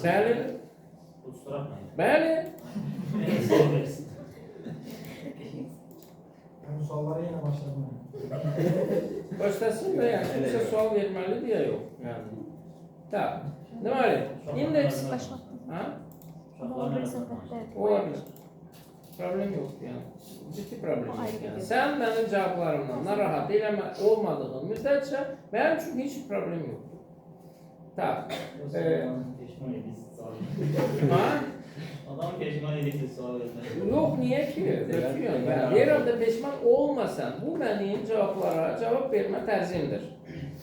Bəli. Bəli. Ben suallara yine başladım. Başlasın da yani kimse sual vermeli diye yok yani. Tamam. Deməli, indeks ha? Olabilir. Problem yok yani. Ciddi problem yok yani. Sen benim cevaplarımdan narahat olmadığın müddetçe benim için hiç problem yok. Tamam. Ha? Adam peşman edildi sual vermedi. Yok niye ki? Ötüyorum ben. Deyirəm də peşman olmasan bu benim cevaplara cevap verme tərzimdir.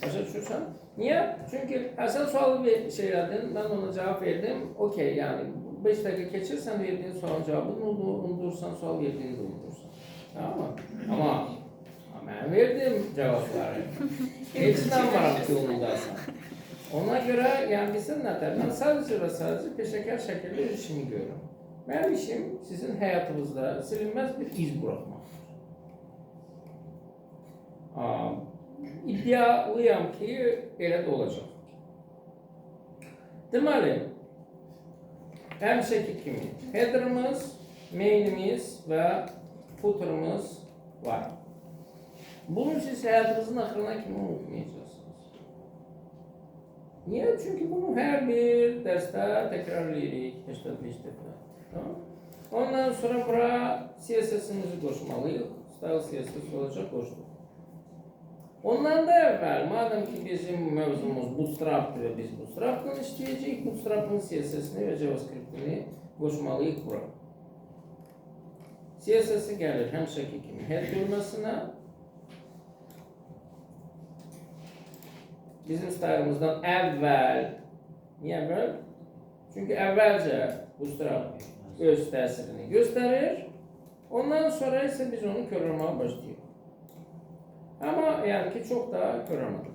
Başa düşürsən? Niye? Çünkü sen sualı bir şey verdin, ben ona cevap verdim. Okey yani 5 dakika geçirsen verdiğin sualın cevabını unutursan sual verdiğini de unutursan. Tamam mı? Ama ben verdim cevapları. Hepsinden var ki onundaysan. Ona göre yani bizim nedir? Ben sadece ve sadece peşeker şekilde işimi görüyorum. Benim işim sizin hayatınızda silinmez bir iz bırakmak. İddialıyam ki elə də olacaq. Deməli, həmişəki kimi header'ımız, main'imiz və footer'ımız var. Bunu siz həyatınızın axırına kimi unutmayacaqsınız. Niye? Çünkü bunu hər bir dərsdə təkrarlayırıq, 85 dəfə. Tamam. Ondan sonra bura CSS'imizi qoşmalıyıq. Style CSS olacaq, qoşduq. Ondan da evvel, madem ki bizim mevzumuz Bootstrap'tır ve biz Bootstrap'tan işleyeceğiz, Bootstrap'ın CSS'ini ve JavaScript'ini koşmalıyız buraya. CSS'i gelir həmişəki kimi head bölmesine. Bizim style'ımızdan evvel, niye evvel? Çünkü evvelce Bootstrap öz təsirini gösterir. Ondan sonra ise biz onu körülmeye başlayırıq. Ama yani ki çok daha göramadım.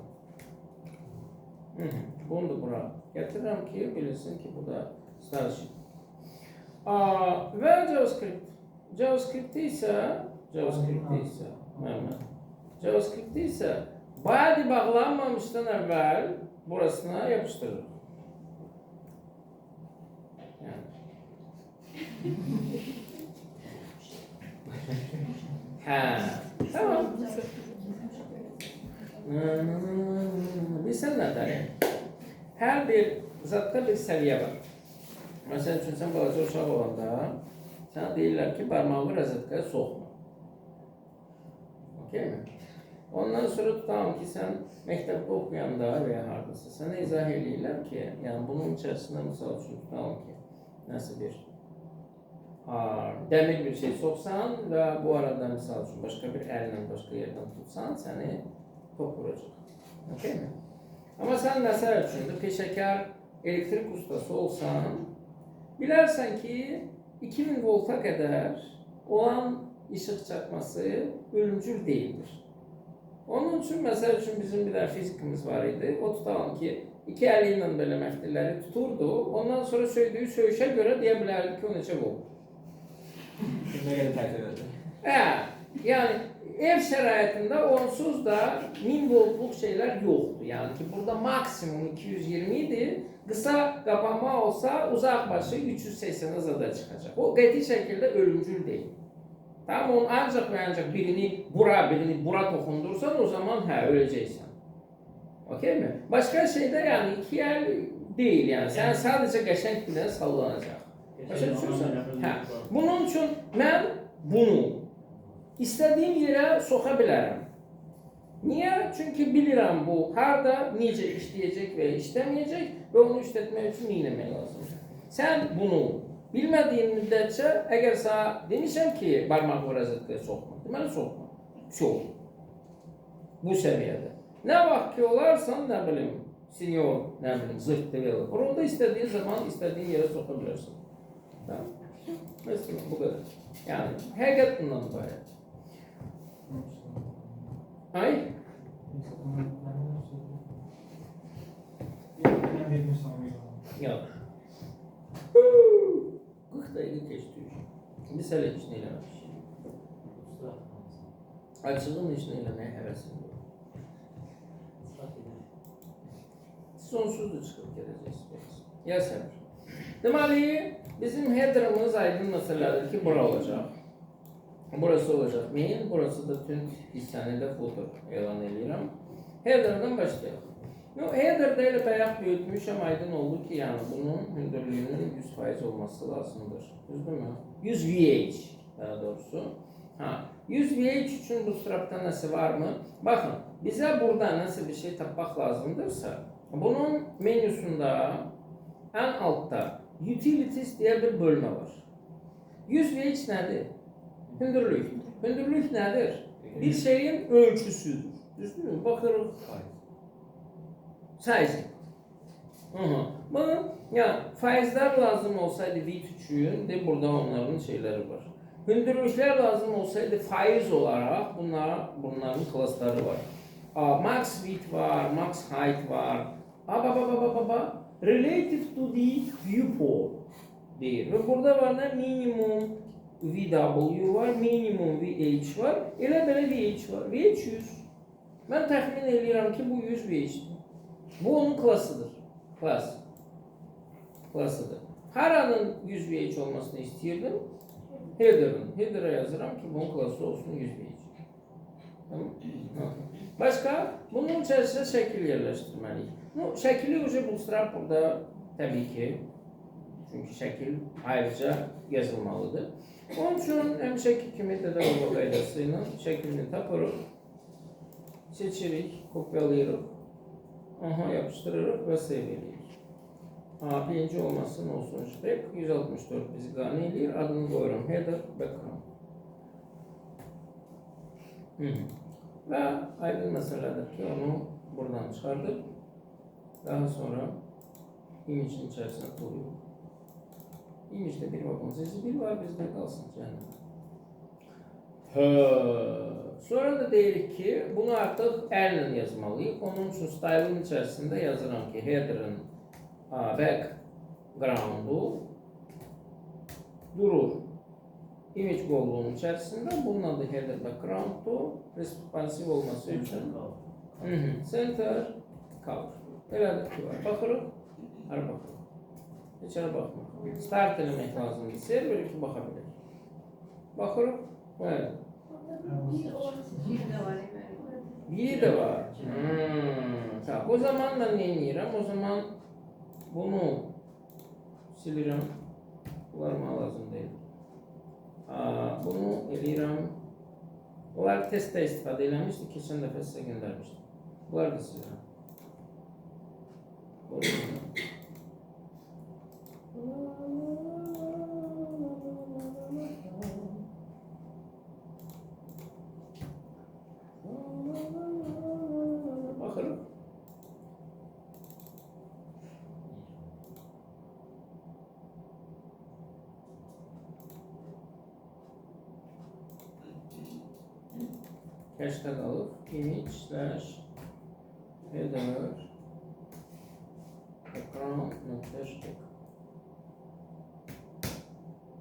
Bunu da buraya getiririm ki bilinsin ki bu da style sheet. Ve JavaScript. JavaScript ise bayağı bağlanmamıştan evvel burasına yapıştırırım. Yani. Tamam. Bilsən nədir? Hər bir zatda bir səviyyə var. Məsələn üçün, sən balaca uşaq olanda sənə deyirlər ki, barmağı rozetkaya soxma. Okey mi? Ondan sonra tutalım ki, sən məktəbdə oxuyanda və ya haradasa sənə izah edirlər ki, yəni bunun içərisində misal üçün tutalım ki, nəsə bir dəmir bir şey soxsan və bu arada misal üçün başqa bir əllə başqa yerdən tutsan səni top vuracaq. Okay mi? Ama sen mesela üçün peşəkar elektrik ustası olsan, bilərsən ki 2000 volta kadar olan ışık çakması ölümcül değildir. Onun için mesela üçün bizim bir fizikimiz var idi. O tutalım ki iki eliyle böyle məftilləri tuturdu. Ondan sonra söydüğü söyüşe göre deyə bilərdi ki o neçə volt. Kimde gelip takdir edildi? Yani ev şəraitində onsuz da 1000 voltluk şeyler yoktu. Yani ki burada maksimum 220 idi. Kısa kapanma olsa uzak başı 380'e zada çıkacak. O qəti şekilde ölümcül değil. Tamam, onun ancak ve ancak birini bura dokundursan o zaman öleceksin. Okey mi? Başka şeyde yani iki yer değil yani. Sen sadece qəşəng bilen sallanacak. Başa düşürsən? Bunun için ben bunu İstediğim yere soka bilərəm. Niye? Çünkü bilirəm bu harda, necə işleyecek ve işlemeyecek ve onu işletmek için neylemək lazım. Sen bunu bilmediğin müddetçe, eğer sana demişəm ki barmağı rozetkaya sokma, deməli sokma. Çok. Bu seviyede. Ne vaxt ki olarsan, ne bileyim, senior, ne bileyim, zırt developer, onda istediğin zaman istediğin yere sokabilirsin. Tamam. Mesela bu kadar. Yani həqiqət bundan ibarət. Ay? Yok. 40 dakika geçti. Biz hele hiç neylememiş. Açılın hiç neylemeye hevesim yok. sonsuz da çıxıb gedəcəksiniz. Ya səbir. Deməli, bizim header'ımız aydın məsələdir ki, bura olacaq. Burası olacaq main, burası da tüm hissəni də footer elan edirəm. Header'dan başlayalım. Header'da elə bayaq böyütmüşəm, aydın oldu ki, yəni bunun hündürlüyünün 100% olması lazımdır. Düzdürmü? 100 VH daha doğrusu. 100 VH üçün Bootstrap'da nəsə varmı? Baxın, bizə burada nəsə bir şey tapmaq lazımdırsa, bunun menüsunda ən altda Utilities deyə bir bölmə var. 100 VH nədir? Hündürlük. Hündürlük nədir? Bir şeyin ölçüsüdür. Düzdürmü? Baxırıq. Size. Bakın, ya faizler lazım olsaydı V3'ün de burada onların şeyleri var. Hündürlükler lazım olsaydı faiz olarak bunların klasları var. Max width var, max height var. Relative to the viewport değil. Ve burada var da minimum VW var, minimum VH var. Elə belə VH var. VH 100. Ben tahmin ediyorum ki bu 100 VH'dir. Bu onun klasıdır. Klasıdır. Haranın 100 VH olmasını istiyordum. Header'a yazıram ki bunun klası olsun 100 VH. Tamam. Başka, bunun içerisine şekil yerleştirmeliyiz. Şekili ucu Bootstrap burada tabii ki. Çünkü şekil ayrıca yazılmalıdır. Onun için həmişəki kimi Dedalova qaydasıyla şeklini tapırıq. Seçirik, kopyalayırıq. Yapıştırırıq və save edirik. Birinci olmasın olsun spec 164 bizi qane edir. Adını qoyuram header background. Və aydın məsələdir ki, onu buradan çıxardıb daha sonra image'in içərisine koyuyoruz. Image'de bir bakın sesi bir var bizde kalsın canım. Sonra da deyirik ki bunu artık elle yazmalıyıq. Onun için style'ın içerisinde yazıram ki header'ın background'u durur. Image qovluğunun içerisinde bunun adı header background'u responsive olması için center cover. Elədir ki var. Baxırıq, hara baxırıq. Heç hara baxmaq. Start eləmək lazımdır. Server ki baxa bilir. Baxırıq, bəli. Biri de var. Tamam. O zaman da ne edirəm? O zaman bunu silirəm. Bunlar mənə lazım deyil. Bunu eləyirəm. Bunlar testdə istifadə eləmişdi. Keçən dəfə sizə göndərmişdim. Bunlar da silirəm. Baxırıq. Cache'də qalıb. Image slash header background.stack.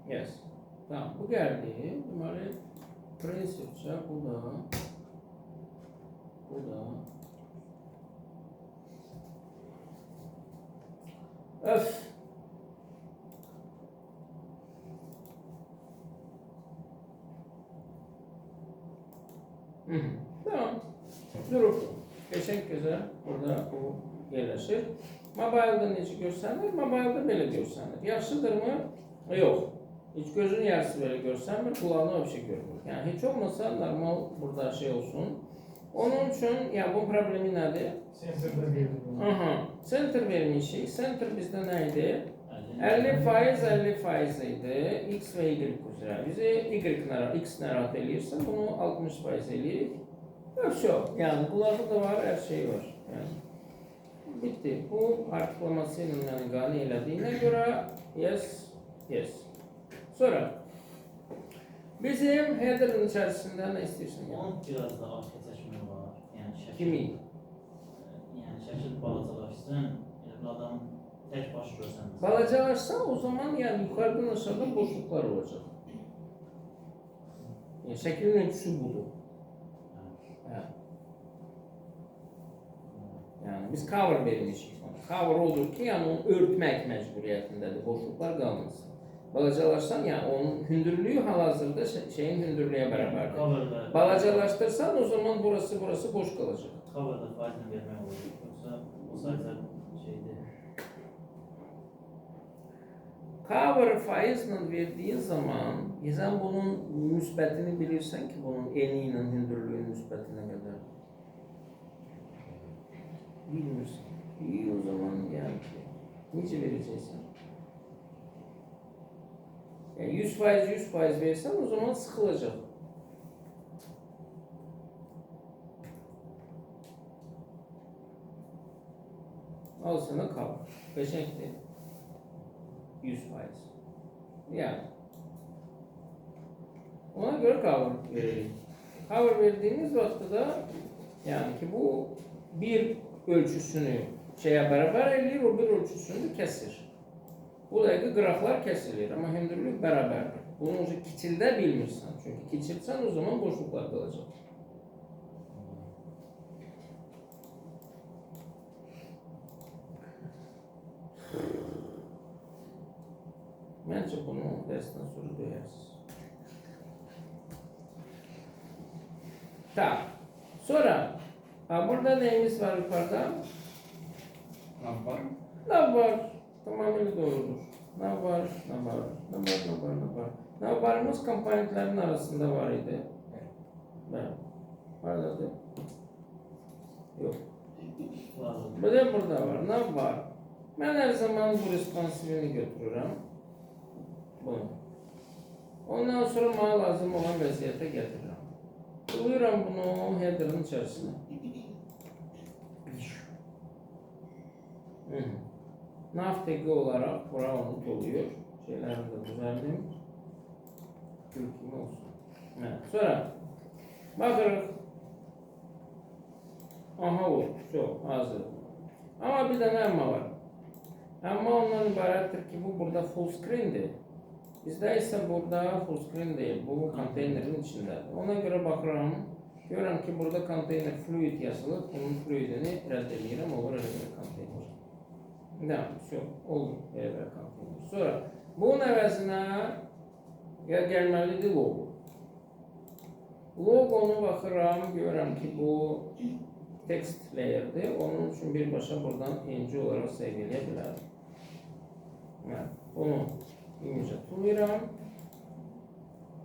Yes. Tamam, bu geldi. Deməli, prinsipcə bu da öf. Tamam. Durur. Geçen güzel. Burada bu yerleşir. Mobile'da necə görsənir? Mobile'da belə görsənir. Yaxşıdır mı? Yox. Hiç gözün yarısı böyle görsənmir, kulağını bir şey görmür. Yani hiç olmasa normal burada şey olsun. Onun için ya bu problemi nedir? Center vermişik. Center bizde neydi? 50% idi. X ve Y üzere. Bizi X narahat eləyirsin. Bunu 60% eləyirik. Yok. Yani kulağı da var, her şey var. Yani. Bitti. Bu artiklamasıyla qane elədiyinə görə yes. Sonra bizim header'ın içerisinde ne istiyorsun? Onun biraz da arka seçimi var. Yani şəkil. Kimi? Yani şəkil balacalaşsın. Yani adam tek baş görsən. Balacalaşsa o zaman yani yukarıdan aşağıdan boşluklar olacak. Yani şeklin ölçüsü budur. Yani biz cover vermişik. Cover odur ki, yəni onu örtmək məcburiyyətindədir, boşluqlar qalmasın. Balacalaşsan, yəni onun hündürlüyü hal-hazırda şeyin hündürlüyə bərabərdir. Coverda. Balacalaşdırsan, o zaman burası boş qalacaq. Coverda faizlə vermək olur. Yoxsa o sayda şeydir. Cover faizlə verdiyin zaman, sən bunun müsbətini bilirsən ki, bunun eni ilə hündürlüyün müsbətinə qədər. Bilmirsən. İyi, o zaman yəni ki, necə verəcəksən? Yəni 100% versən, o zaman sıxılacaq. Al sana cover. Qəşəngdir. 100%. Yani. Ona göre cover verelim. Cover verdiğimiz vakitte da yani ki bu bir ölçüsünü şeye beraber eləyir, o bir ölçüsünü kəsir. Bu dəqiqə qıraqlar kəsilir, amma hündürlük bərabərdir. Bunu kiçildə bilmirsən. Çünki kiçilsən o zaman boşluqlar qalacaq. Məncə bunu dərsdən sonra döyərsiniz. Tak. Sonra burada neyimiz var yukarıda? Nav var. Nav var. Tamamıyla doğrudur. Nav var. Navbarımız komponentlerin arasında var idi. Evet. Vardı. Yok. Burada var. Nav var. Ben her zaman bu responsifini götürürüm. Bunu. Ondan sonra bana lazım olan vəziyyətə getiririm. Buluyorum bunu header'ın içerisine. Nav tagi olarak bura onu doluyor. Şeylerini de düzeldim. Türküm olsun. Evet. Sonra bakırıq. Aha o. Çok hazır. Ama bir tane amma var. Amma ondan ibarətdir ki bu burada full screen'dir. Bizdə isə burada full screen değil, bu konteynerin içindədir. Ona göre bakıram, görürəm ki burada konteyner fluid yazılır, bunun fluidini rədd edirəm, olur elə bir konteyner. Devam, oldu elə bir konteyner. Sonra bunun əvəzinə gəlməlidir logo. Logonu baxıram, görürəm ki bu text layer'dir, onun üçün birbaşa buradan inci olarak sevgiləyə bilərim. Bunu image tutuyorum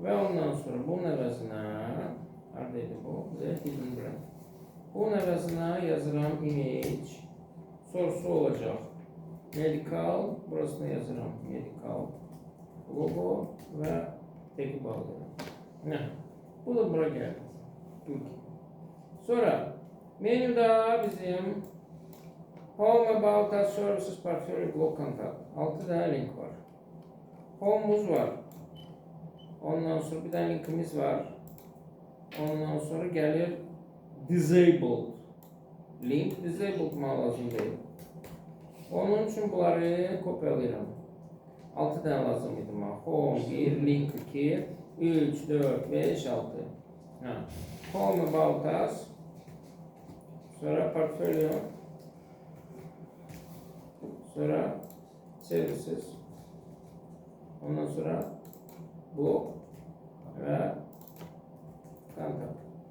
ve ondan sonra bunun əvəzinə haradaydı bu? Hidden brand. Bunun əvəzinə yazıram image source olacaq. Medical, burasına yazıram medical logo ve tagi bağlayalım. Bu da buraya geldi. Sonra menüda bizim Home About Us Services Portfolio Blog Contact. 6 tane link var. Home'umuz var. Ondan sonra bir tane linkimiz var. Ondan sonra gelir Disabled. Link Disabled mı lazım değil. Onun için bunları kopyalayacağım. 6 tane lazım idi bana. Home 1, link 2, 3, 4, 5, 6. Home About Us. Sonra Portfolio. Sonra Services. Ondan sonra blog ve kanka.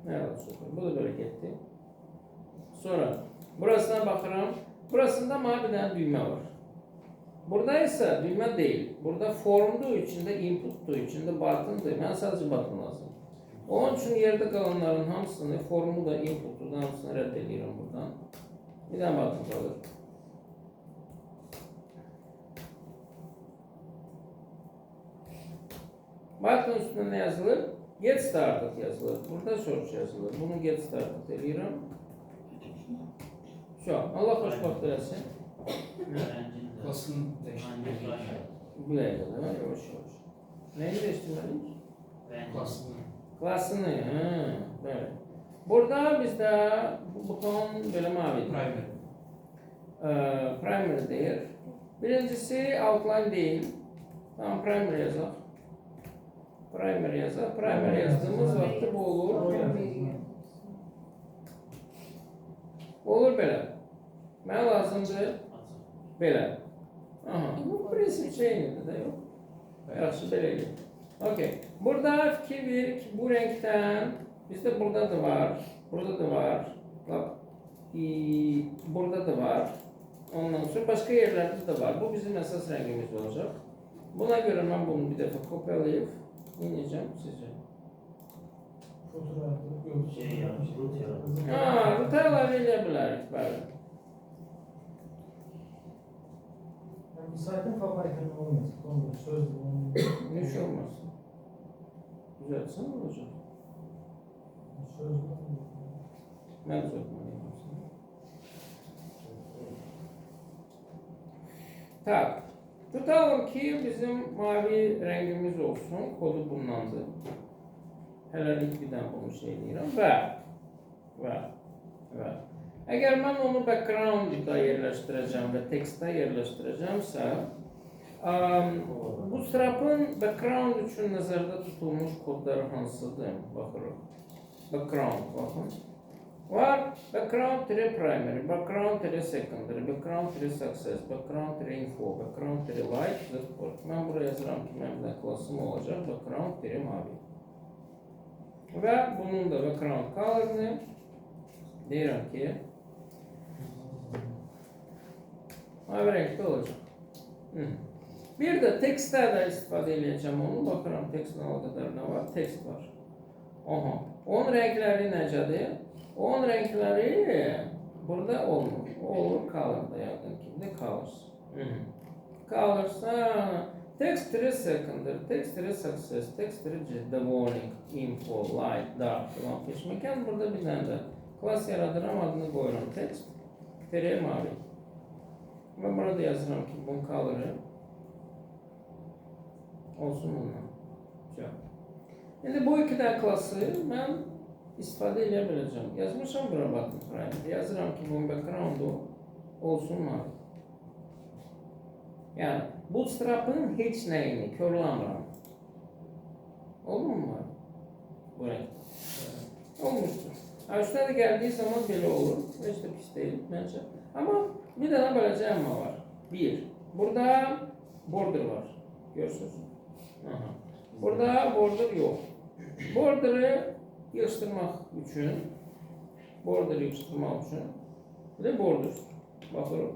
Ne yazık. Bu da böyle gitti. Sonra burasına bakıram. Burasında mavi bir tane düğme var. Burada ise düğme değil. Burada formdu içinde, inputdu içinde, button'dı. Ben sadece button lazım. Onun için yerde kalanların hamısını, formu da, input'u da hamısını reddediyorum buradan. Bir tane button kalır. Button üstünde ne yazılır? Get Started yazılır. Burada search yazılır. Bunu Get Started ediyorum. Şu an. Allah xoşbaxt eləsin. Klasını değiştirmek. Bu yayda da yavaş yavaş. Neyi değiştirmeliyik? Klasını. Klasını. Böyle. Burada bizde bu buton böyle mavi. Primer. Primer deyir. Birincisi outline değil. Tamam primer yazaq. Primer yazaq. Primer yazdığımız vaxtı bu olur. Olur belə. Mənə lazımdır Belə. Aha, bu prinsip şeyindir də yox. Yaxşı, belə eləyək. Okey. Burada fikir ver ki, bu renkdən bizdə burada da var, burada da var, bak, burada da var. Ondan sonra başqa yerlərdə də var. Bu bizim əsas rəngimiz olacaq. Buna görə mən bunu bir dəfə kopyalayıb inəcəm sizcə. Şey yaratır, root yaratır. Ha, ruta əlavə edə bilərik, bəli. Yani zaten favoritlerim olmayacak. Onu söz Ne şey olmasın. Düzeltsen olacaq. söz Mən düzeltməliyim aslında. Tak. Tutalım ki bizim mavi rengimiz olsun. Kodu bundandır. Hələlik bir dənə bunu şey deyirəm. Və. Əgər mən onu background-da yerləşdirəcəm və tekstdə yerləşdirəcəmsə, Bootstrap'ın background üçün nəzərdə tutulmuş kodları hansıdır? Baxırıq. Background, baxın. Var background-primary, background-secondary, background-success, background-info, background-light, zırt. Mən buraya yazıram ki, mənim də klasım olacaq background-mavi. Və bunun da background color'ını deyirəm ki, mavi renkdə olacaq. Bir də tekstdə də istifadə edəcəm onu. Baxıram tekstlə o qədər nə var? Tekst var. Aha. Onun renkləri necədir? Onun renkləri burada olmur. Olur color'da yaqın ki. The colors. Colors. Text 3 secondary, text 3 success, text 3 the warning, info, light, dark falan peşməkən. Burada bir dənə də class yaradıram, adını qoyuram text. Tere mavi. Və burada yazıram ki, bunun color'ı olsun bundan. İndi bu iki dənə klassı mən istifadə edə biləcəm. Yazmışam bura button primary. Yazıram ki, bunun background'u olsun mavi. Yani Bootstrap'ın heç nəyini körləmirəm. Oldu mu? Bu renk. Olmuştur. Üstüne de gəldiyi zaman belə olur. Heç də pis deyil məncə. Amma bir dənə bələcə amma var. Bir. Burada border var. Görürsünüz. Aha. Burada border yox. Border'ı yığışdırmaq üçün, bir de border. Baxırıq.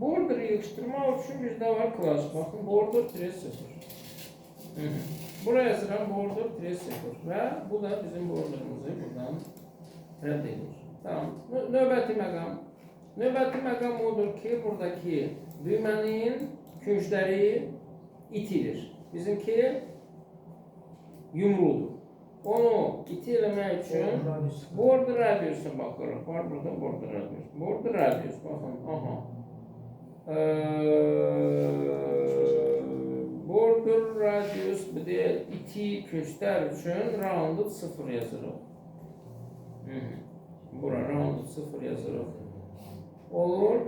Border'ı yığışdırmaq üçün bizdə var class. Baxın, border 0. Buraya yazıram border 0 və bu da bizim border'ımızı buradan rədd edir. Tamam. Növbəti məqam. Növbəti məqam odur ki, buradakı düymənin küncləri itirir. Bizimki yumrudur. Onu iti eləmək üçün border radius'a baxırıq. Var burada border radius. Border radius, baxın. Aha. Border radius bir de iti künclər üçün rounded 0 yazırıq. Bura rounded 0 yazırıq. Olur.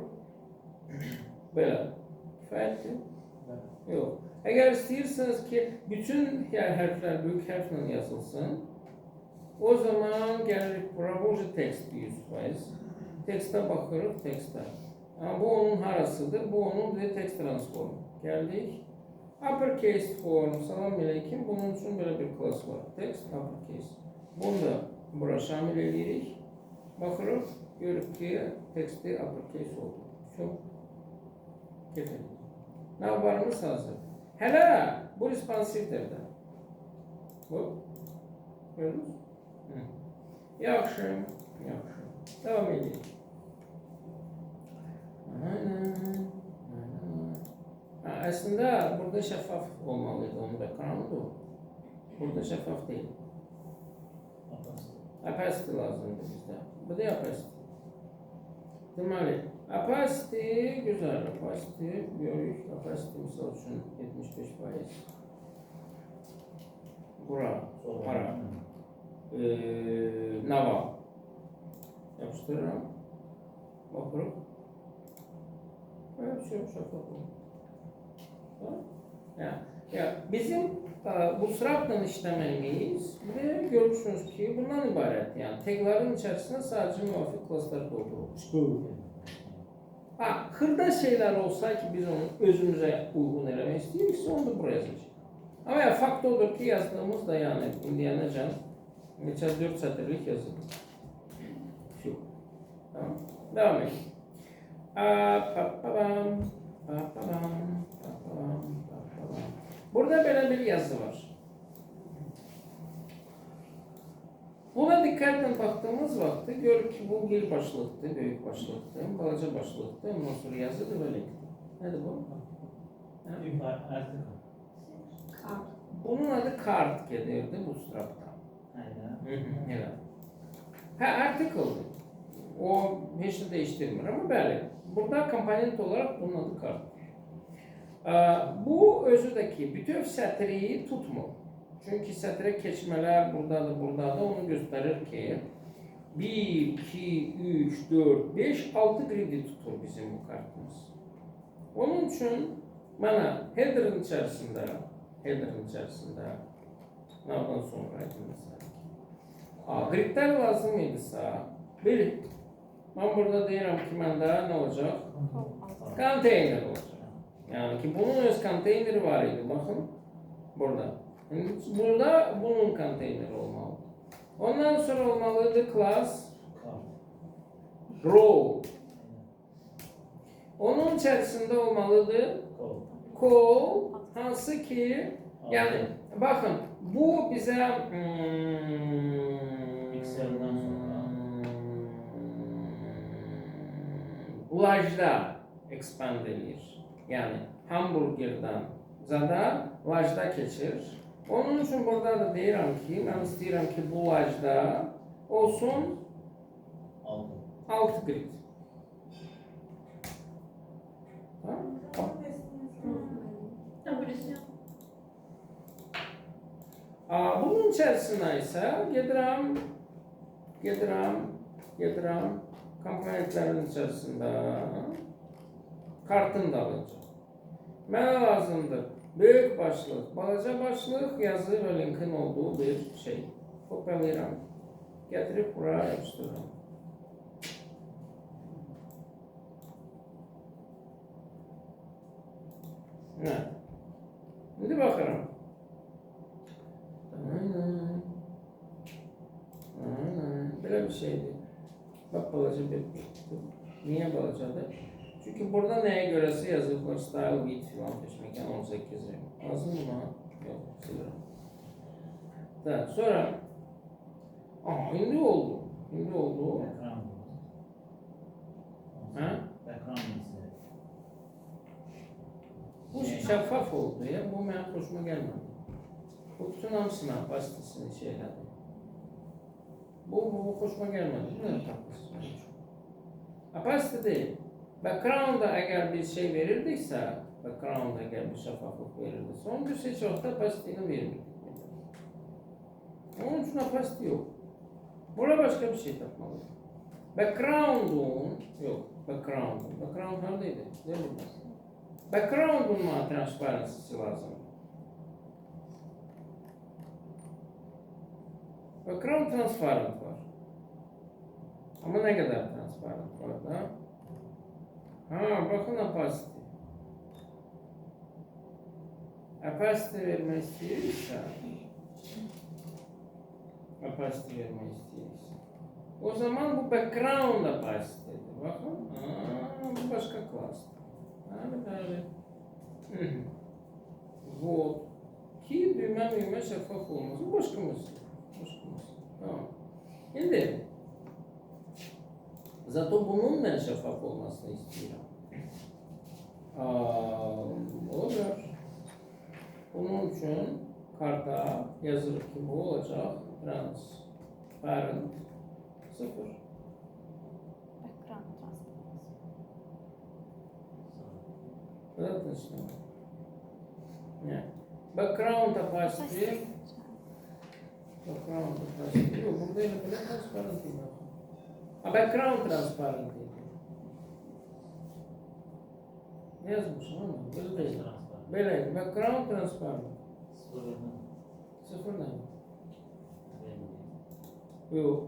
Belə. Kifayətdir. Yox. Əgər istəyirsiniz ki, bütün hərflər böyük hərflə yazılsın, o zaman gəlirik bura, bu tekst 100%. Tekstə baxırıq, tekstə. Bu onun harasıdır, bu onun text transformu. Gəldik. Uppercase form, salam aleyküm. Bunun üçün belə bir class var. Text uppercase. Bunu da bura şamil edirik. Baxırıq, görürük ki, teksti uppercase oldu. Çox keçək. Navbarımız hazır. Hələ bu responsivdir də. Bu. Görürüz? Yaxşı. Yaxşı. Devam edeyim. Aslında burada şeffaf olmalıydı onun background'u. Burada şeffaf değil. Opacity lazımdır bizdə. Bu da opacity. Deməli, opacity güzel. Opacity görürük. Opacity misal üçün 75%. Bura, para. Nava. Yapıştırıram. Baxırıq. Evet, şeffaf olur. Bizim Bootstrap'la işləməyimiz görürsünüz ki, bundan ibarət. Yəni, tagların içərisində sadəcə müvafiq klassları dolduruq. Ha, xırda şeyler olsa ki biz onu özümüze uygun eləmək istəyiriksə, onu da buraya yazacağıq. Ama ya fakt odur ki yazdığımız da yani indiyənəcən neçə 4 sətirlik yazılır. Şu. Tamam. Devam edelim. Burada böyle bir yazı var. Buna dikkatle baktığımız vakti görürük ki bu bir başlıktı, büyük başlıktı, balaca başlıktı. Ondan sonra yazı da böyle. Hadi bu. Artık. Bunun adı kart gelirdi Bootstrap'tan. Aynen. Ha article'dı. O hiç de değiştirmiyor ama böyle. Burada komponent olarak bunun adı kart. Bu özüdeki bütün sətriyi tutmur. Çünkü sətrə keçmələr burada da onu gösterir ki 1, 2, 3, 4, 5, 6 gridi tutur bizim bu kartımız. Onun için bana header'ın içerisinde nereden sonraydı mesela? Gridler lazım idiysə, bir, ben burada deyirəm ki, məndə ne olacak? Konteyner olacak. Yani ki bunun öz konteyneri var idi, bakın burada. Burada bunun konteyneri olmalı. Ondan sonra olmalıydı class row. Onun içerisinde olmalıdır call, hansı ki yani bakın bu bize Excel'den sonra large'da expand edilir. Yani hamburgerden zada large'da keçir. Onun için burada da deyirəm ki, ben istəyirəm ki bu large'da olsun 6 grid. Bunun içerisine ise gedirəm komponentlerin içerisinde kartını da alacağım. Mənə lazımdır büyük başlık, balaca başlık, yazı ve linkin olduğu bir şey. Kopyalayıram. Getirip buraya yapıştırıram. Ne? Şimdi bakalım. Böyle bir şeydi. Bak balaca bir. Niye balacadır? Çünkü burada neye göresi yazılır? Style bit falan peşmeken 18'i. Lazım mı? Yok, silerim. Evet, sonra indi oldu. İndi oldu. Ha? Bu şeffaf oldu ya. Bu benim hoşuma gelmedi. Bu bütün hamsına vasıtasını şeyledi. Bu hoşuma gelmedi. Bu ne tatlısı? Apasite değil. Background'a eğer bir şey verirdiyse, background'a eğer bir şeffaflık verirdiyse, onun bir şey çok da apasite'ini verirdik. Onun için apasite yok. Burada başka bir şey tapmalıyım. Background'un, yok, background neredeydi? Ne bilmez. Background'un transparency'si lazım. Background transparent var. Ama ne kadar transparent var da? Ha, bakın opacity. Opacity vermek istiyorsa, o zaman bu background opacity'dir. Bakın, bu başka class. Evet. Вот. Ki düğme şeffaf olması başka mesele. Tamam. Şimdi zato bunun ben şeffaf olmasını istiyorum. Olur. Bunun için karta yazılır ki bu olacak. Transparent 0. Evet işte. Ne? Background opacity. Background opacity. Yok, burada yine böyle transparent değil. Background transparent değil. Ne yazmışım ama? Böyle değil. Böyle. Background transparent. Sıfır ne? Yok.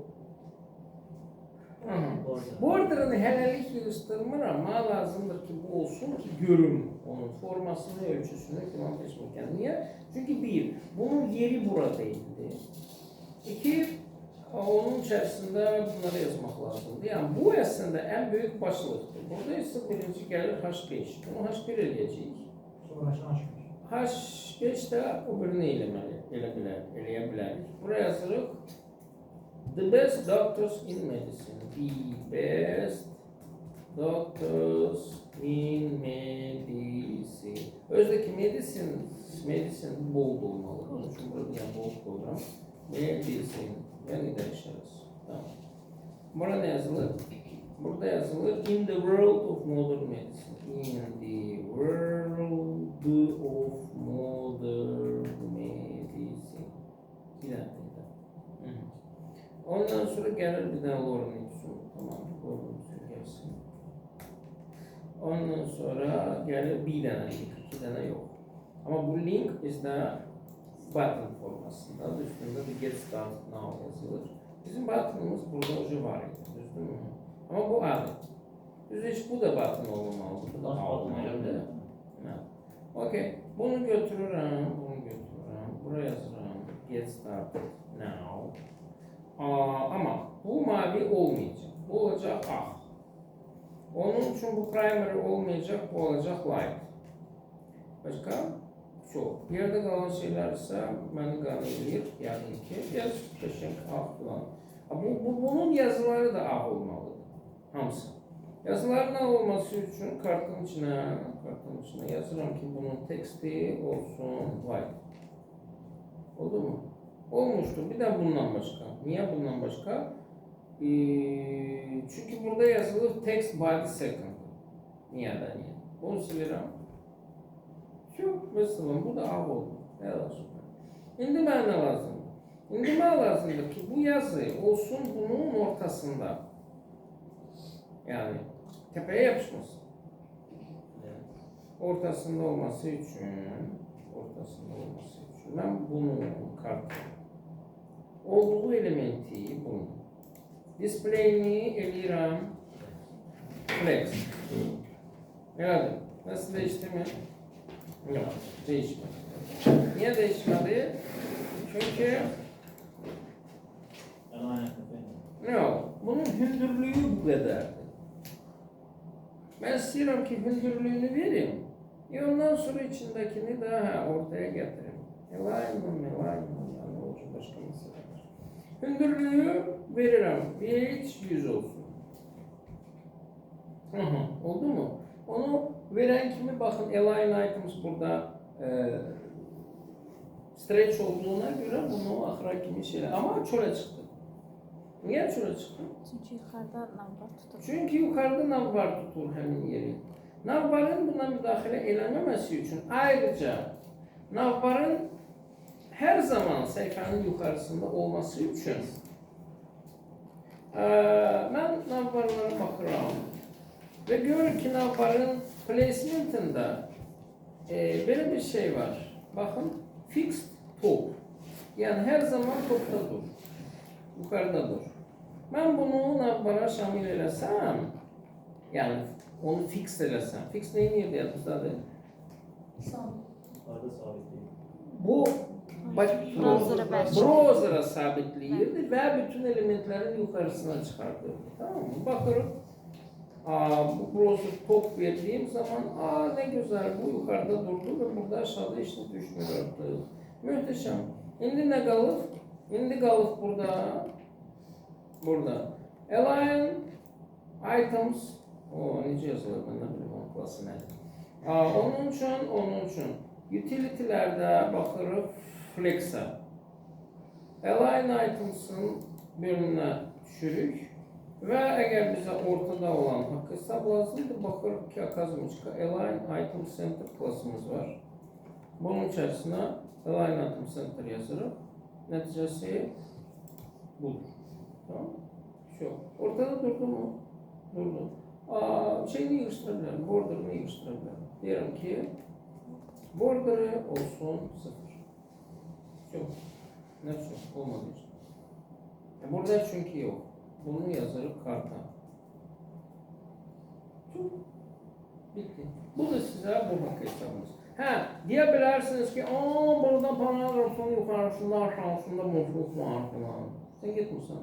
Border. Border'ını hələlik yığışdırmır ama lazımdır ki bu olsun ki görüm onun formasını, ölçüsünü falan peşmerken. Niye? Çünkü bir, bunun yeri burada değildi. İki, onun içerisinde bunları yazmak lazımdı. Yani bu aslında en büyük başlıktır. Burada ise birinci gelir H5. Bunu H1 eləyəcəyik. Sonra aşağı. H5 də o birini eləyə bilərik. Buraya yazırıq. The best doctors in medicine. The best doctors in medicine. Özdeki medicine bold olmalı. Onun için burada yani bold program. Medicine. Yani değişiriz. Tamam. Burada ne yazılır? Burada yazılır in the world of modern medicine. In the world of modern medicine. Bir dakika. Ondan sonra gelir bir daha Lawrence'un. Tamam, Lawrence gelsin. Ondan sonra gelir bir tane link, iki tane yok. Ama bu link bizde button formasında, üstünde bir get started now yazılır. Bizim button'ımız burada ucu var idi, düzdür mü? Ama bu adı. Düz hiç bu da button olmalı, bu da olmalı. Okey, bunu götürürüm, buraya yazırım, get started now. Ama bu mavi olmayacak, bu olacak ah. Onun için bu primary olmayacak, bu olacak light. Başka? Çok. Bir yerde kalan şeyler ise beni qanayır, yani ki, biraz peşenk ah falan. Bunun yazıları da ah olmalıdır, hamısı. Yazıların olması için kartın içine yazıram ki bunun teksti olsun white. Oldu mu? Olmuştur. Bir de bundan başka. Niye bundan başka? Çünkü burada yazılır text body second. Niye? Bunu silerim. Çok mesela bu da av oldu. Şimdi ben ne lazım? Şimdi ben lazımdır ki bu yazı olsun bunun ortasında. Yani tepeye yapışmasın. Ortasında olması için ben bunun kartı olduğu elementi bunun display'ini eləyirəm flex. Elədim. Nasıl değişti mi? Yok, değişmedi. Niye değişmedi? Çünkü bunun hündürlüğü bu kadardı. Ben istiyorum ki hündürlüğünü vereyim. Ondan sonra içindekini daha ortaya getireyim. Alignment, olacak başka meseleler. Hündürlüğü veririm. Hiç 100 olsun. Oldu mu? Onu veren kimi bakın align items burada stretch olduğuna göre bunu ahıra kimi şeyler ama çöle çıktı. Niye çöle çıktı? Çünkü yukarıda navbar tutur. Çünkü yukarıda navbar tutur hemen yeri. Navbarın buna müdahale eləməməsi için ayrıca navbarın her zaman sayfanın yukarısında olması için ben navbarlara bakıram ve görürüm ki navbarın placement'ında böyle bir şey var. Bakın fixed top. Yani her zaman topta dur. Yukarıda dur. Ben bunu navbara şamil eləsəm, yani onu fix eləsəm. Fix neyi niye yazmışlardı? Orada sabit değil. Bu browser'a sabitleyirdi ve bütün elementlerin yukarısına çıkartırdı. Tamam mı? Bakırım. Bu browser top verdiğim zaman ne güzel bu yukarıda durdu ve burada aşağıda işte düşmüyor artık. Muhteşem. Şimdi ne kalır? Şimdi kalır burada. Align items. Nece yazılır ben ne bileyim onun klası ne? Onun için utility'lerde bakırıq flex'a. Align items'ın bölümüne düşürük ve eğer bize ortada olan hak hesap lazımdır, bakırıq ki akazmışka Align item center klasımız var. Bunun içerisine Align item center yazırıq. Neticesi budur. Tamam? Şu. Ortada durdu mu? Durdu. Şeyini yığıştırabilirim, border'ını yığıştırabilirim. Diyelim ki border'ı olsun 0. Çok. Ne çok? Olmadı işte. Burada çünkü yok. Bunu yazırıq karta. Çok bitti. Bu da size bu hak hesabınız. Ha, deyə bilərsiniz ki, buradan paragrafın yuxarısında, aşağısında boşluq var falan. Sen gitmirsən.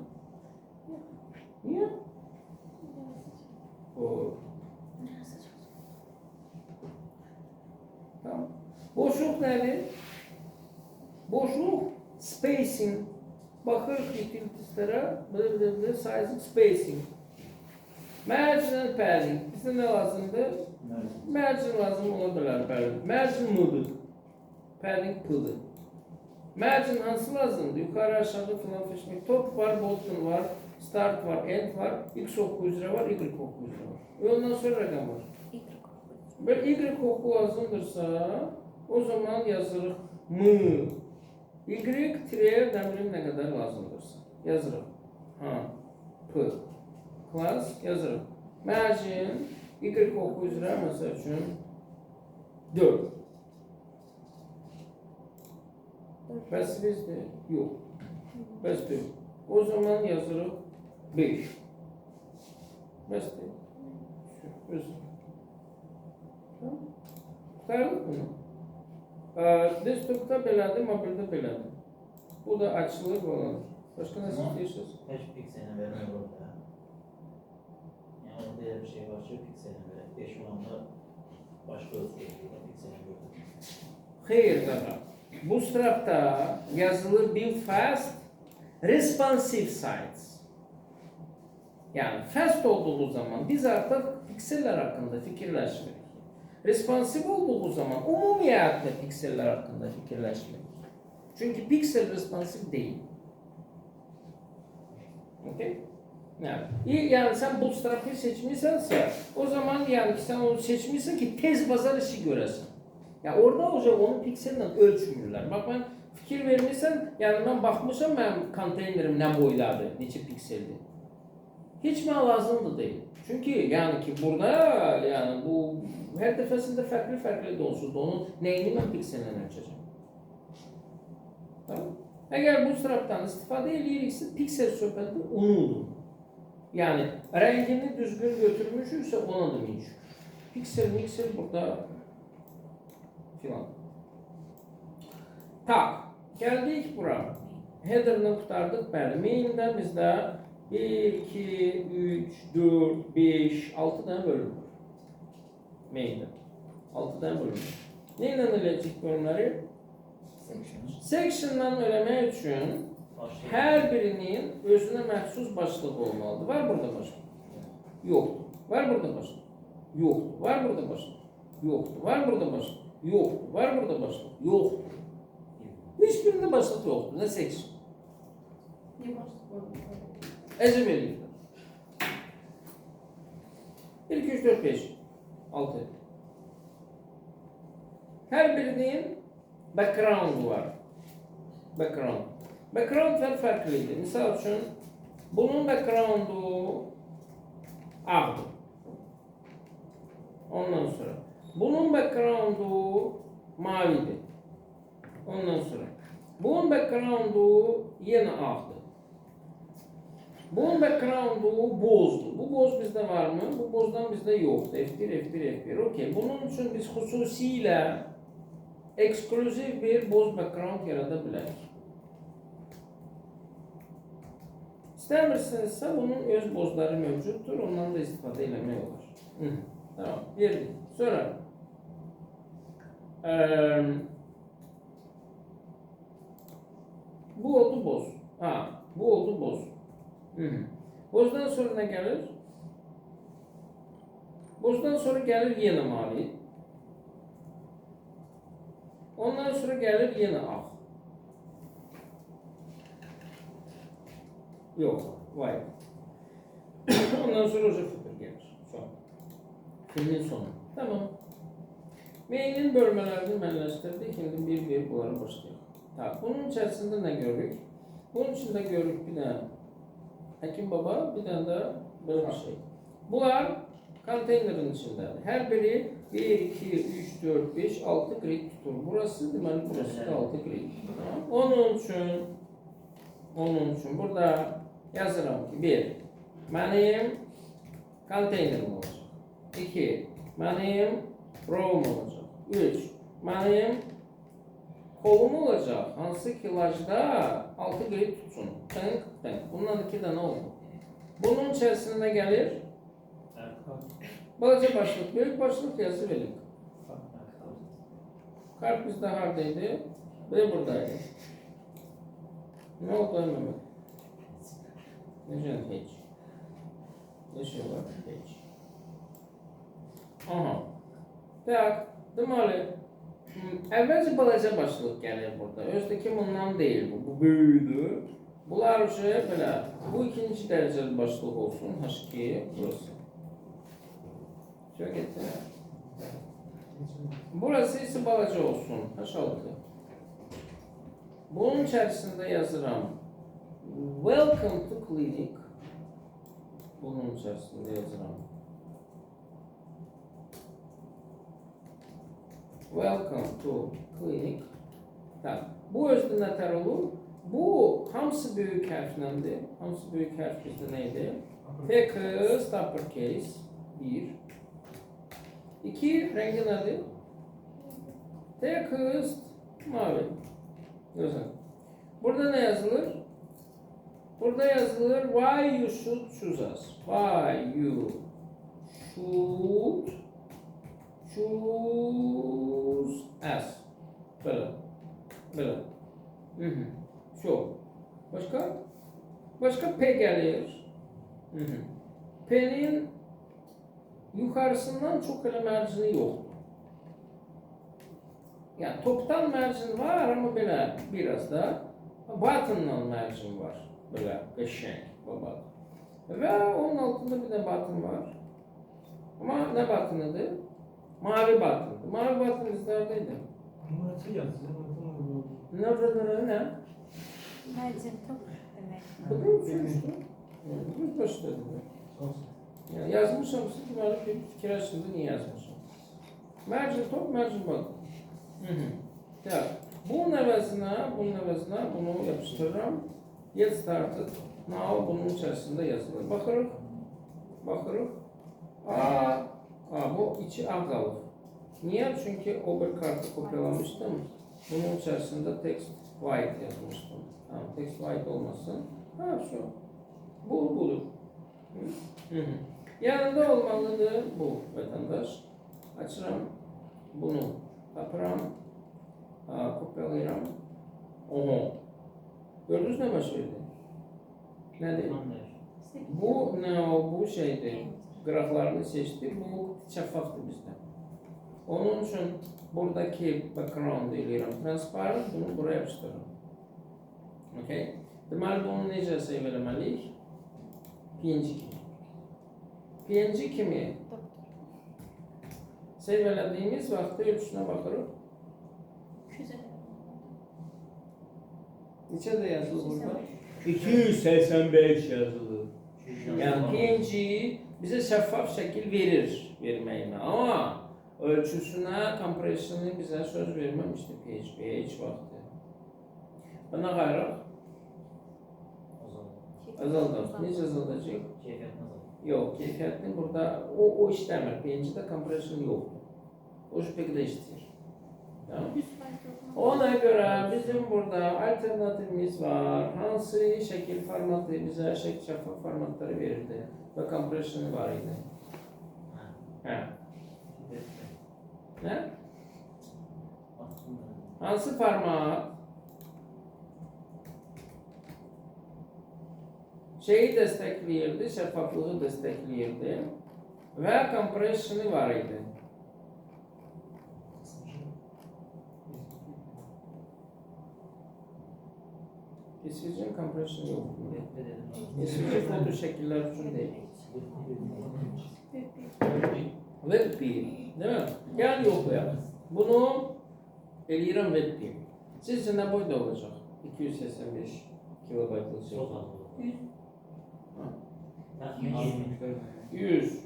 Niye? O. Tamam. Boşluq nədir? Boşluq spacing. Baxırıq utilityeslərə, belə sizing spacing. Margin and padding. Bizə nə lazımdır? Margin lazım ola bilər, bəli. Margin m-dır. Padding p-dır. Margin hansı lazımdır? Yuxarı aşağı filan seçmək. Top var, bottom var, start var, end var, x oku üzrə var, y oku üzrə var. Ve ondan sonra rəqəm var. Bir y oku lazımdırsa, o zaman yazırıq m. Y tire dəmirim nə qədər lazımdırsa. Yazırıq. Ha, p. Class yazırıq. Margin y oku üzrə məsəl üçün 4. Bəs bizdir? Yox. Bəs deyil. O zaman yazırıq 5. Bəs deyil. Özür. Tamam. Qurtardıq bunu. Desktopda belədir, mobildə belədir. Bu da açılır, bağlanır. Başqa nə istəyirsiniz? Heç pikselinə vermək olur da. Yəni orada elə bir şey var ki, pikselinə verək. 5 olanda başqa ölçüdə pikselinə görürük. Xeyr daha. Bootstrap'ta yazılı build fast responsive sites. Yani fast olduğu zaman biz artık pikseller hakkında fikirleşmedik. Responsive olduğu zaman umumiyetle pikseller hakkında fikirleşmedik. Çünkü piksel responsive değil. Okay? Yani sen Bootstrap'ı seçmişsense o zaman yani ki sen onu seçmişsin ki tez bazar işi göresin. Ya orada hocam onu piksellə ölçmürlər. Bax ben fikir vermişsən, yani ben baxmışam mənim konteynerim nə boydadır, neçə pikseldir. Heç mənə lazımdır deyil. Çünkü yani ki burada yani bu her defasında farklı donsuzdur. Onun neyini mən piksellə ölçəcəm. Tamam. Eğer Bootstrap'tan istifadə ediriksə, piksel söhbəti unudun. Yani rengini düzgün götürmüşüksə ona da min şükür. Piksel burada filan. Tak, geldik bura. Header'ını kurtardık bəli. Main'də bizdə 1, 2, 3, 4, 5, 6 tane bölüm var. Main'də. 6 tane bölüm var. Neyle eləyəcək bölümləri? Section'dan öləmək üçün hər birinin özünə məxsus başlığı olmalıdır. Var burada başlıq? Yoxdur. Var burada başlıq? Yoxdur. Var burada başlıq? Yoxdur. Var burada başlıq? Yoxdur. Var burada başlıq? Yoxdur. Hiçbirinde başlıq yoxdur. Ne seçsin? Ne başlık? Əcəb eləyirlər. 1, 2, 3, 4, 5, 6. Hər birinin background'u var. Background. Backgroundlar fərqlidir. Misal üçün, bunun background'u ağdır. Ondan sonra. Bunun background'u mavidir. Ondan sonra. Bunun background'u yenə ağdır. Bunun background'u bozdur. Bu boz bizdə var mı? Bu bozdan bizdə yoxdur. F1, F1, F1. Okey. Bunun üçün biz xüsusilə ekskluziv bir boz background yarada bilərik. İstəmirsinizsə bunun öz bozları mövcuddur. Ondan da istifadə eləmək olar. Tamam. Verdik. Sonra bu oldu boz. Ha, bu oldu boz. Bozdan sonra nə gəlir? Bozdan sonra gəlir yenə mavi. Ondan sonra gəlir yenə ağ. Yox, vay. Ondan sonra o fıtır gəlir. Son. Filmin sonu. Tamam. Main'in bölmələrini mənləşdirdik. Şimdi bir bunları başlayaq. Tak, bunun içərisində nə görürük? Bunun içində görürük bir dənə Həkim Baba, bir dənə də belə bir şey. Bunlar konteynerin içindədir. Hər biri 1, 2, 3, 4, 5, 6 grid tutur. Burası deməli, burası da 6 grid. Onun üçün burada yazıram ki, 1, Mənim konteynerim olacaq. 2. Mənim rowum olacaq. 3. Mənim kolum olacaq. Hansı ki lajda 6 qeyd tutsun. Tınk, tınk. Bundan 2 dənə oldu. Bunun içərisində gəlir balaca başlıq, böyük başlıq, yazı velik. Kart bizdə haradaydı? Ve buradaydı. Ne oldu anlamadım. Necə heç? Ne şey var? Heç. Aha. Tak, deməli, əvvəlcə balaca başlıq gəlir burada. Özdəki bundan deyil bu. Bu böyüdür. Bunlar belə, bu ikinci dərəcəli başlıq olsun. H2, burası. Şöyle getir. Burası ise balaca olsun. H6. Bunun içerisinde yazıram. Welcome to clinic. Bunun içerisinde yazıram. Welcome to clinic. Tak. Bu özdə nətər olur? Bu hamısı böyük hərfləndir. Hamısı böyük hərf bizdə neydi? T kız uppercase 1. 2 rengi nedir? T kız mavi. Güzel. Burada ne yazılır? Burada yazılır why you should choose us. Why you should choose us. Böyle. Böyle. Hı hı. Şu. Başka? Başka P gelir. Hı hı. P'nin yukarısından çok öyle mərcini yoktur. Yani toptan mərcin var ama böyle biraz da batından mərcin var. Böyle qəşəng babat. Ve onun altında bir de batın var. Ama ne batınıdır? Mavi batındır. Mavi batın bizlerdeydi. Numarası yazıyor. Ne? Mercim top demek. Bugün uçmuştu. Bugün başladı. Yani yazmışam siz böyle bir fikir açısında niye yazmışam? Mercin top, mercin batın. Ya, bunun əvəzinə bunu yapıştırıram. Get started. Now bunun içərisində yazılır. Baxırıq. Bu içi ağ qalır. Niye? Çünkü o bir kartı kopyalamıştım. Bunun içərisində text white yazmıştım. Tamam, text white olmasın. Şu. Bu budur. Yanında olmalıdır bu vətəndaş. Açıram. Bunu tapıram. Kopyalayıram. Oho. Gördünüz ne başlaydı? Nedir? Bu ne o? Bu şeydi. Graflarını seçti. Bu şəffafdır bizdə. Onun için buradaki background eləyirəm. Transparent. Bunu buraya yapıştırırım. Okay. Deməli bunu necə save eləməliyik? PNG kimi. PNG kimi save elədiyimiz vaxtda ölçüsünə baxırıq. Neçə de yazılı burada? 285 yazılı. Yani PNG bize şeffaf şekil verir vermeyine ama ölçüsüne, kompresyonu bize söz vermemişti PHP'ye hiç vakti. Buna gayrı azaldı. Necə azaldacaq? Keyfiyyətini azaldı. Yok, keyfiyyətini burada o işləmir. PNG'de kompresyon yoktur. O JPEG'de işləyir. Tamam. Ona göre bizim burada alternatifimiz var. Hansı şekil formatı bize şeffaf formatları verirdi ve kompresyonu var idi. Ha. Ne? Hansı format şeyi destekləyirdi, şeffaflığı destekləyirdi ve kompresyonu var idi. SVG'nin kompresyonu yok. SVG foto şekiller için değil. WebP, değil mi? Gel yoklayalım. Bunu eləyirəm WebP. Sizcə nə boyda olacaq? 285 kilobaytlık şey. 100.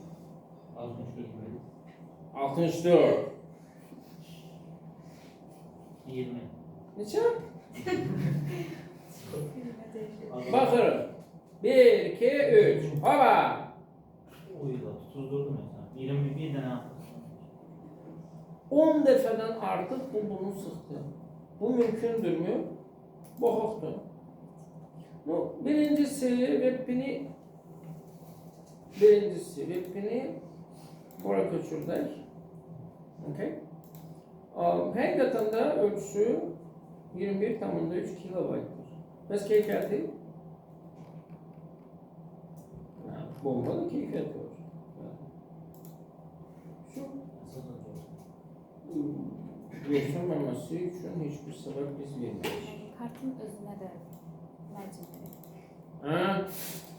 64. 20. Neçə? Baxırıq. 1, 2, 3. Hava. Uyla tutuldurdu mesela. 21 tane yaptı. 10 dəfədən artıq bu bunu sıxdı. Bu mümkündürmü? Boğuqdur. Birincisi webini bura köçürdək. Okay. Həqiqətən də ölçüsü 21,3 kilobaytdır. Bəs keyfiyyəti? Bombalı keyfiyyəti var. Şu göstermemesi için hiçbir sebep biz bilmiyoruz. Kartın özünə də məcbur. Ha?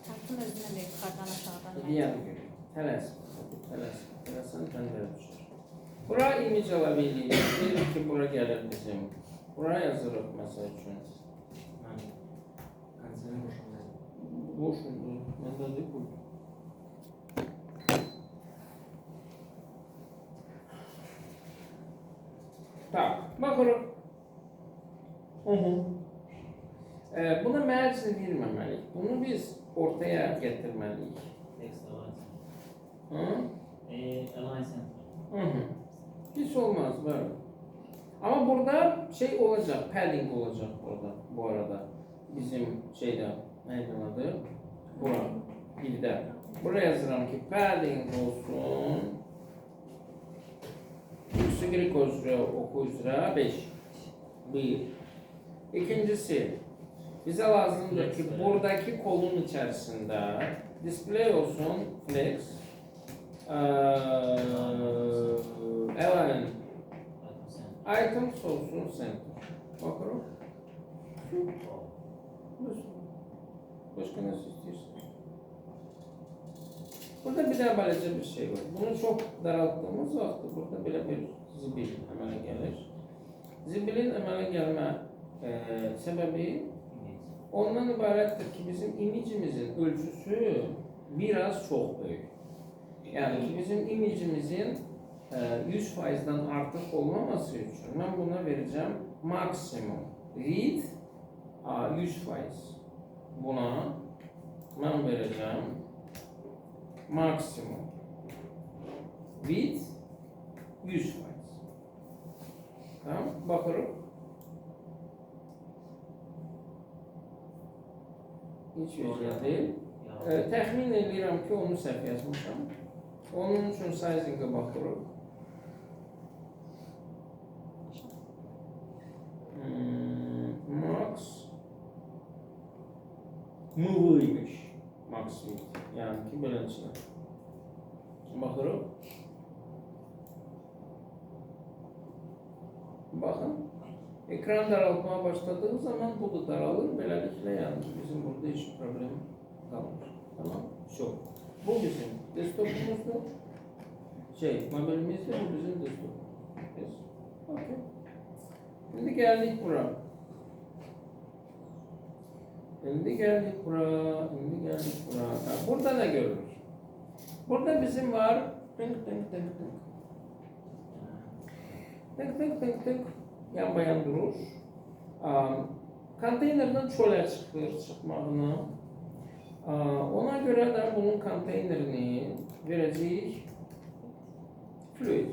Kartın özünə də yuxarıdan aşağıdan Diyen gibi. Tələsən kəndərə düşür. Bura imic alabiliriz. Dedik ki, bura gəlir bizim. Bura yazırıq məsəl üçün. Kanserin boşunda. Boşundur. Məndə də bu. Tak, baxırıq. Buna mərcini verməməliyik. Bunu biz ortaya gətirməliyik. Ekstra var. Hı? Align center. Hiç olmaz böyle. Ama burada şey olacak, padding olacak burada bu arada. Bizim şeyde, neydi adı? Bura, bilde. Buraya yazıram ki padding olsun. Yüksek üzere, oku üzere 5. Bir. İkincisi, bize lazımdır ki buradaki kolun içerisinde display olsun, flex. Element. Items olsun center. Bakalım. Başka nasıl istiyorsun? Burada bir daha böylece bir şey var. Bunu çok daralttığımız vakti burada böyle bir zibil əmələ gəlir. Zibilin əmələ gəlmə sebebi ondan ibarətdir ki bizim imicimizin ölçüsü biraz çok büyük. Yani ki bizim imicimizin 100%'dan artık olmaması için ben buna vereceğim maksimum width 100%. Buna ben vereceğim maksimum width 100%. Tamam, bakalım. Hiç yüzden değil. Təxmin edirəm ki, onu səhv yazmışam. Onun üçün sizingə baxırıq. Max move-ymiş. Max width. Yəni ki, beləncə. Baxırıq. Baxın. Ekran daraltmaya başladığı zaman bu da daralır. Beləliklə yəni ki, bizim burada heç problem kalmır. Tamam? Çok. Bu bizim desktopumuzda. Mobilimizde bu bizim desktopumuz. Okay. Şimdi geldik buraya. Burada ne görürüz? Burada bizim var. Tık. Yan bayan durur. Konteynerden çölə çıxmağını. Ona göre de bunun konteynerini vereceğiz fluid.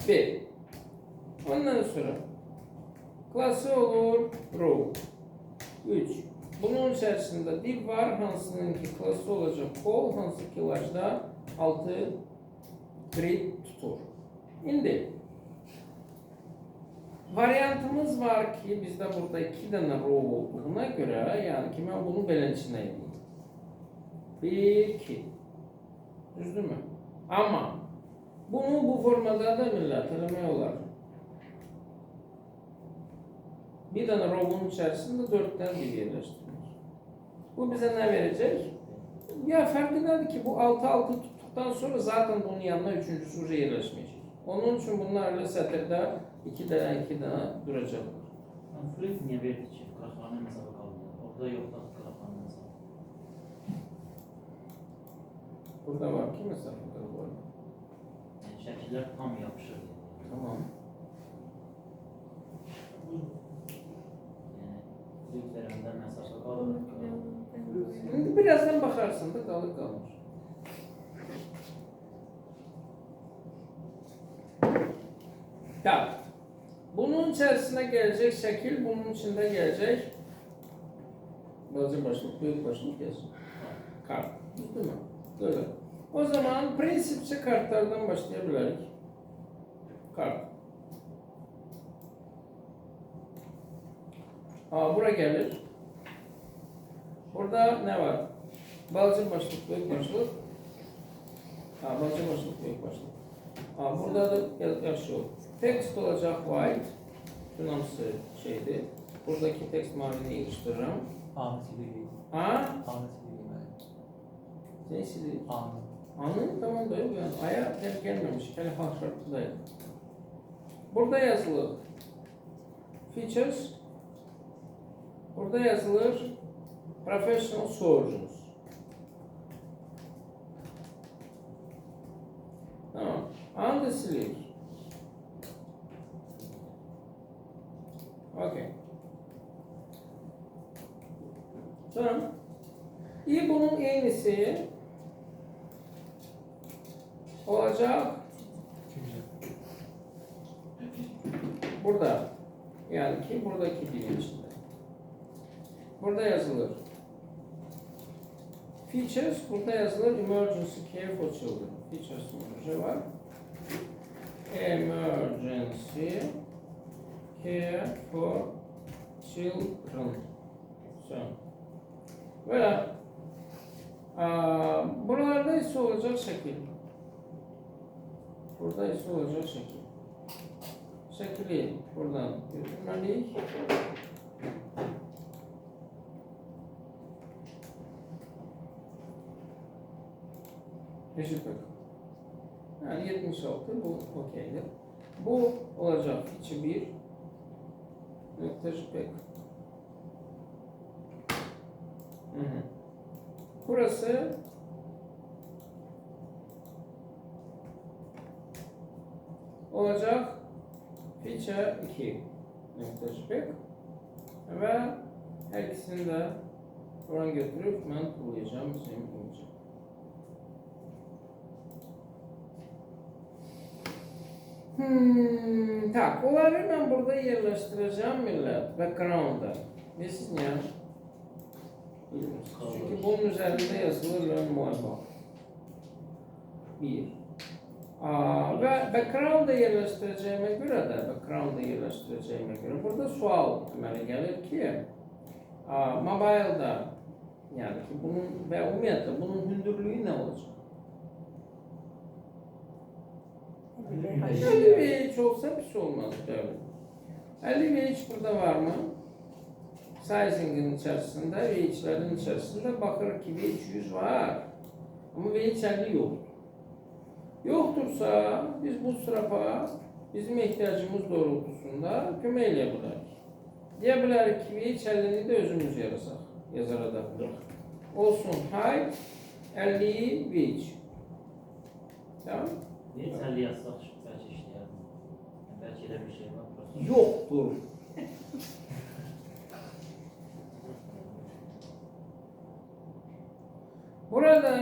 Bir. Ondan sonra klası olur row. 3. Bunun içerisinde div var, hansının ki klası olacak kol, hansı ki lajda 6 grid tutur. Şimdi variantımız var ki bizde burada 2 tane row olduğuna göre yani ki ben bunu beləncə edeyim. 1, 2. Düzdür mü? Ama bunu bu formada da millət eləmək olar. Bir tane row'un içerisinde 4 tane div yerləşdirilir. Bu bize ne verecek? Ya farkındadır ki bu 6-6 tuttuktan sonra zaten bunun yanına 3.'sü uca yerləşməyəcək. Onun için bunlar öyle sətirdə 2 tane duracaqlar. Fluid niye verdi ki? Qıraqlarına məsafə qaldı. Orada yoxdur qıraqlarına məsafə. Burada var ki məsafə var. şəkillər tam yapışır. Tamam. Yəni ilk verəndə məsafə qalır. Şimdi birazdan bakarsın da kalır kalır. Ya bunun içerisine gelecek şekil, bunun içinde gelecek bazı başlık, büyük başlık yazın. Kart. Değil mi? Böyle. O zaman prensipçi kartlardan başlayabiliriz. Kart. Buraya gelir. Burada ne var? Balcı başlık, büyük başlık. Balcı başlık, büyük başlık. Burada da yaşıyor. Text olacak white. Şunamsı şeydi. Buradaki text mavini iliştiririm. Anı sileyim. Ha? Anı sileyim ben. Ne sileyim? Anı. Anı tamam da yok yani. Aya gelmemiş. Hele hal şartındayım. Burada yazılı. Features. Burada yazılır. Professional surgeons. Tamam. Anı da silik. Okay. Tamam. İyi bunun en iyisi olacak burada. Yani ki buradaki dilin içinde. Burada yazılır. Features burada yazılır. Emergency care for children. Features proje var. Emergency care for children. So. Böyle. Buralarda ise olacak şekil. Burada ise olacak şekil. Şekli buradan götürmeliyiz. Eşit bakın. Yani 76 bu okeydir. Bu olacak içi 1 nokta JPEG. Burası olacak feature 2 nokta JPEG ve her ikisini de oradan götürüp ben kullanacağım bizim olacak. Tak, onları ben burada yerleştireceğim millet. Background'da. Biz ne? Çünkü bunun üzerinde yazılı learn more about. Bir. Ve background'da yerleştireceğime göre burada sual temeli gelir ki mobile'da yani ki bunun ve ümumiyyətlə bunun hündürlüğü ne olacak? 50 VH olsa bir şey olmaz. 50 VH burada var mı? Sizing'in içerisinde, VH'lerin içerisinde bakır ki VH 100 var. Ama VH 50 yok. Yoktursa biz bu sırapa bizim ihtiyacımız doğrultusunda kömək eləyə bilərik. Deyə bilərik ki, VH 50'ni də özümüz yazara da bilərik. Olsun height 50 VH. Tamam? Niyə 50 yazsaq bəlkə işləyərdim? Bəlkə elə bir şey var. Yoktur. Burada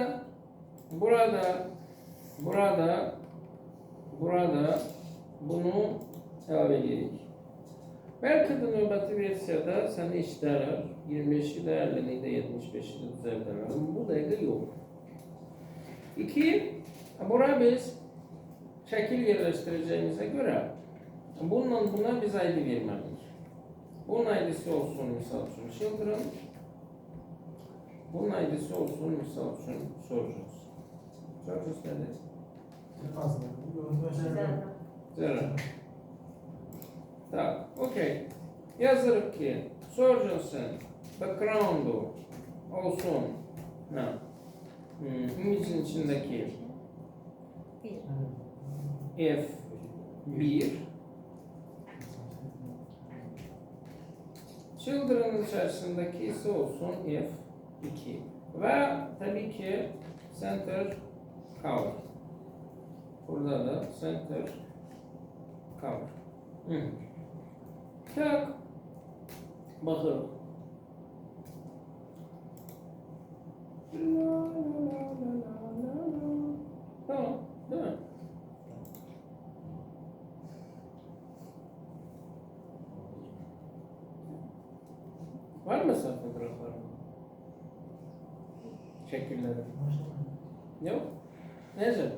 bunu ilave edirik. Belki de növbəti versiyada səni işlərlər, 25'i də 50'ni də 75'i də düzəltərlər. Bu dəqiqə yox. 2. Bura biz şəkil yerləşdirəcəyimizə görə bununla buna biz ID verməliyik. Bunun ID'si olsun misal üçün children. Bunun ID'si olsun misal üçün surgeons. Surgeons nədir? Fazla. Zero. Tak, okey. Yazırıq ki, surgeons'ın background'u olsun. Ne? Image'in içindeki F1. Children'ın içerisindeki ise olsun F2. Ve tabii ki center cover Burada da center cover. Hı. Tak. Bakalım. Tamam, değil mi? Var mı sen fotoğrafların? Şekilleri. Yok. Neyse.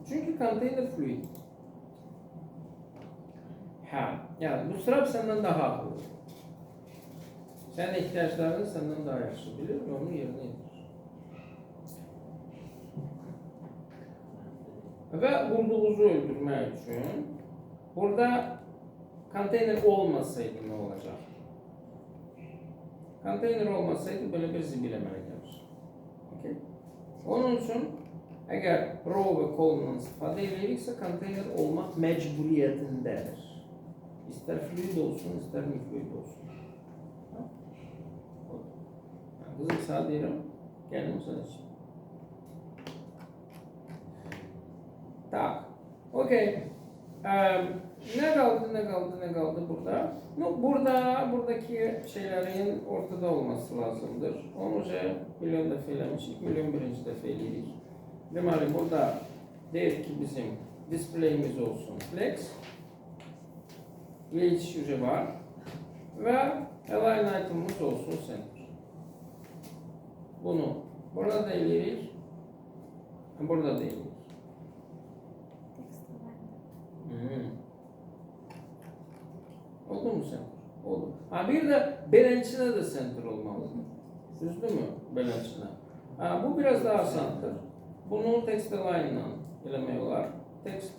Çünkü konteyner fluid. Ha, yani bu strap senden daha akıllı. Sen ihtiyaçlarını senden daha yaxşı bilir ve onu yerine getirir. Ve vurduğunuzu öldürmek için burada konteyner olmasaydı ne olacak? Konteyner olmasaydı böyle bir zibil əmələ gəlir. Okay? Onun için eğer row ve column'dan istifadə ediriksə konteyner olmaq məcburiyyətindədir. İster fluid olsun, ister nifluid olsun. Kızım sağ deyirəm, gəlin sen için. Tak, okey. Ne kaldı burada? No, buradaki şeylerin ortada olması lazımdır. Onu milyon defa eləmişik, milyon birinci defa eləyirik. Deməli, burada deyir ki bizim display'imiz olsun flex. Geçici var. Ve align item'ımız olsun center. Bunu burada da eləyirik. Burada da eləyirik. Oldu mu center? Oldu. Ha bir de belençine de center olmalı. Düzdü mü belençine? Ha, bu biraz daha asandır. Bunu text align ile eləmək olar. Text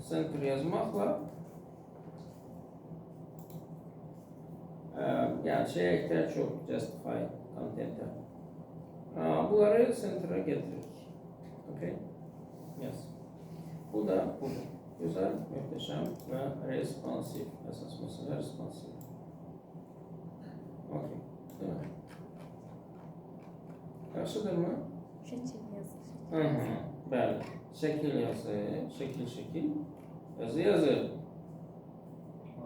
center yazmakla yani şeye ihtiyaç yok. Justify content'e. Bunları center'a getiririk. Okay? Yes. Bu da bu. Güzel, muhteşem ve responsif. Esas mesele responsif. Okay. Değil mi? Yaxşıdır mı? Şekil yazı. Hı hı. Bəli. Şekil yazı, şekil. Yazı.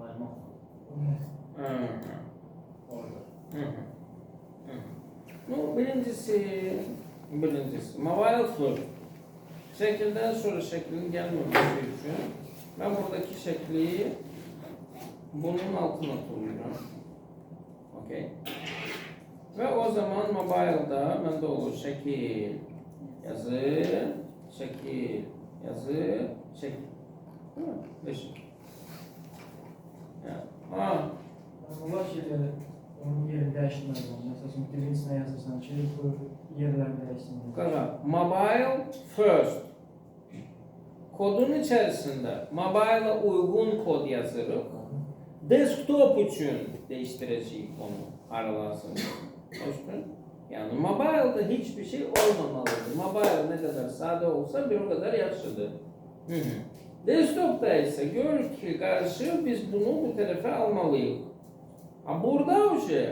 Aynen. Hı hı. Orada. Hı hı. No, birincisi, mobile first. Şekilden sonra şeklin gelmemesi için ben buradaki şekli bunun altına koyuyorum. Okay. Ve o zaman mobile'da bende olur şekil, yazı, şekil, yazı, şekil. Değil mi? Beşik. Ha. Bunlar şeyleri, onun yerini değiştirmez lazım. Mesela birincisine yazırsan şey koy, yerlerini değiştirmez. Qaqa, mobile first. Kodun içerisinde mobile'a uygun kod yazırıq. Desktop için değiştireceğiz onu aralansın. Yani mobile'da hiçbir şey olmamalıdır. Mobile ne kadar sade olsa bir o kadar yaxşıdır. Desktop'ta ise gör ki karşı biz bunu bu tarafa almalıyız. Burada o şey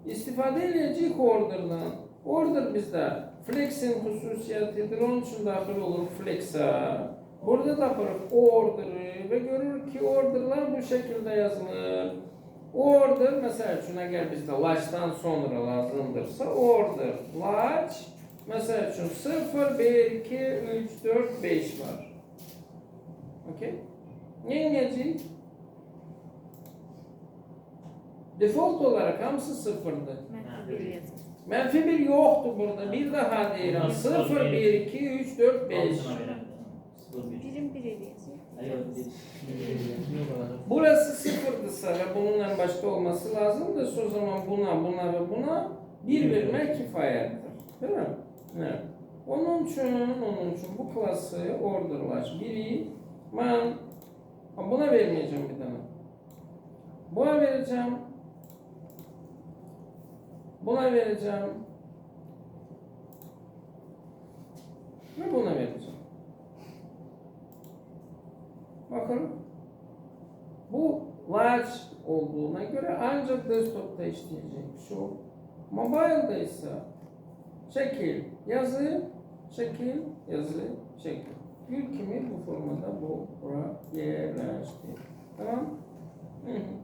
istifade edecek order'dan. Order bizde flex'in hususiyetidir. Onun için daxil olur flex'a. Burada da order'ı ve görür ki order'lar bu şekilde yazılır. Order mesela için eğer bizde large'dan sonra lazımdırsa order large mesela için 0, 1, 2, 3, 4, 5 var. Okay? Ne inecek? Default olarak hamısı sıfırdır. Mənfi bir yazı. Menfi bir yoktu burada. Bir daha deyirəm. 0, 1, 2, 3, 4, 5. Altına verəm. 0-1. Birin bir yazı. Hayır, Burası sıfırdırsa ve bunun en başta olması lazımdır. O zaman buna ve buna bir vermek kifayettir. Değil mi? Evet. Onun için bu klası orderlaş. Biri ben buna vermeyeceğim bir tane. Buna vereceğim. Buna vereceğim. Ve buna vereceğim. Bakın. Bu large olduğuna göre ancak desktop'ta işleyecek. Şu mobile'da ise şekil yazı, şekil yazı şekli. Gül kimi bu formada bu bura yerleşti. Tamam. Hı hı.